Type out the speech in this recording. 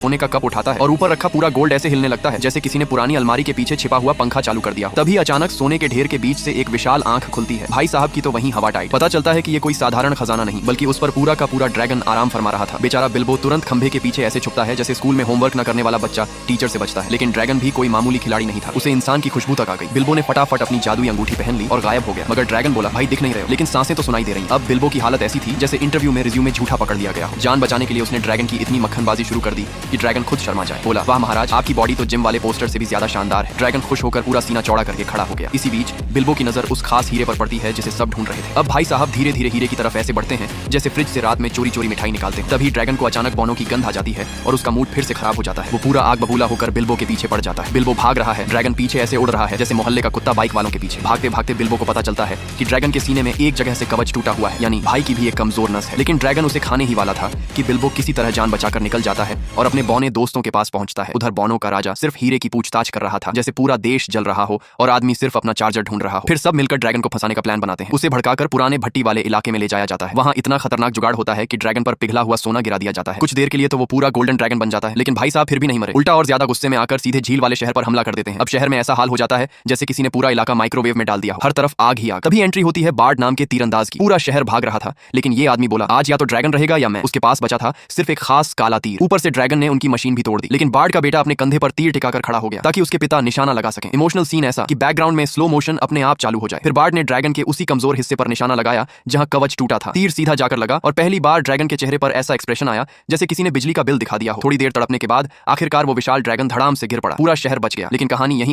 सोने का कप उठाता है और ऊपर रखा पूरा गोल्ड ऐसे हिलने लगता है जैसे किसी ने पुरानी अलमारी के पीछे छिपा हुआ पंखा चालू कर दिया। तभी अचानक सोने के ढेर के बीच से एक विशाल आंख खुलती है। भाई साहब की तो वहीं हवा टाइट। पता चलता है कि ये कोई साधारण खजाना नहीं बल्कि उस पर पूरा का पूरा ड्रैगन आराम फरमा रहा था। बेचारा बिल्बो तुरंत खंभे के पीछे ऐसे छुपता है जैसे स्कूल में होमवर्क न करने वाला बच्चा टीचर से बचता है। लेकिन ड्रैगन भी कोई मामूली खिलाड़ी नहीं था, उसे इंसान की खुशबू तक आ गई। बिल्बो ने फटाफट अपनी जादुई अंगूठी पहन ली और गायब हो गया। मगर ड्रैगन बोला, भाई दिख नहीं रहे हो, लेकिन सांसें तो सुनाई दे रही। अब बिल्बो की हालत ऐसी थी जैसे इंटरव्यू में रिज्यूमे झूठा पकड़ लिया गया। जान बचाने के लिए उसने ड्रैगन की इतनी मक्खनबाजी शुरू कर दी कि ड्रैगन खुद शर्मा जाए। बोला, वाह महाराज, आपकी बॉडी तो जिम वाले पोस्टर से भी ज्यादा शानदार है। ड्रैगन खुश होकर पूरा सीना चौड़ा करके खड़ा हो गया। इसी बीच बिल्बो की नजर उस खास हीरे पर पड़ती है जिसे सब ढूंढ रहे थे। अब भाई साहब धीरे धीरे हीरे की तरफ ऐसे बढ़ते हैं जैसे फ्रिज से रात में चोरी चोरी मिठाई निकालते हैं। तभी ड्रैगन को अचानक बौनों की गंध आ जाती है और उसका मूड फिर से खराब हो जाता है। वो पूरा आग बबूला होकर बिल्बो के पीछे पड़ जाता है। बिल्बो भाग रहा है, ड्रैगन पीछे ऐसे उड़ रहा है जैसे मोहल्ले का कुत्ता बाइक वालों के पीछे। भागते भागते बिल्बो को पता चलता है कि ड्रैगन के सीने में एक जगह से कवच टूटा हुआ है, यानी भाई की भी एक कमजोर नस है। लेकिन ड्रैगन उसे खाने ही वाला था कि बिल्बो किसी तरह जान बचाकर निकल जाता है और अपने बौने दोस्तों के पास पहुंचता है। उधर बौनों का राजा सिर्फ हीरे की पूछताछ कर रहा था जैसे पूरा देश जल रहा हो और आदमी सिर्फ अपना चार्जर ढूंढ रहा हो। फिर सब मिलकर ड्रैगन को फंसाने का प्लान बनाते हैं। उसे भड़काकर पुराने भट्टी वाले इलाके में ले जाया जाता है। वहां इतना खतरनाक जुगाड़ होता है कि ड्रैगन पर पिघला हुआ सोना गिरा दिया जाता है। कुछ देर के लिए तो वो पूरा गोल्डन ड्रैगन बन जाता है, लेकिन भाई साहब फिर भी नहीं मरे। उल्टा और ज्यादा गुस्से में आकर सीधे झील वाले शहर पर हमला कर देते हैं। अब शहर में ऐसा हाल हो जाता है जैसे किसी ने पूरा इलाका माइक्रोवेव में डाल दिया हो। हर तरफ आग ही आग। तभी एंट्री होती है बार्ड नाम के तीरंदाज की। पूरा शहर भाग रहा था, लेकिन ये आदमी बोला, आज या तो ड्रैगन रहेगा या मैं। उसके पास बचा था सिर्फ एक खास काला तीर। ऊपर से ड्रैगन ने उनकी मशीन भी तोड़ दी। लेकिन बार्ड का बेटा अपने कंधे पर तीर टिकाकर खड़ा हो गया ताकि उसके पिता निशाना लगा सके। इमोशनल सीन ऐसा कि बैकग्राउंड में स्लो मोशन अपने आप चालू हो जाए। फिर बार्ड ने ड्रैगन के उसी कमजोर हिस्से पर निशाना लगाया जहां कवच टूटा था। तीर सीधा जाकर लगा और पहली बार ड्रैगन के चेहरे पर ऐसा एक्सप्रेशन आया जैसे किसी ने बिजली का बिल दिखा दिया हो। थोड़ी देर तड़पने के बाद आखिरकार वो विशाल ड्रैगन धड़ाम से गिर पड़ा। पूरा शहर बच गया। लेकिन कहानी यहीं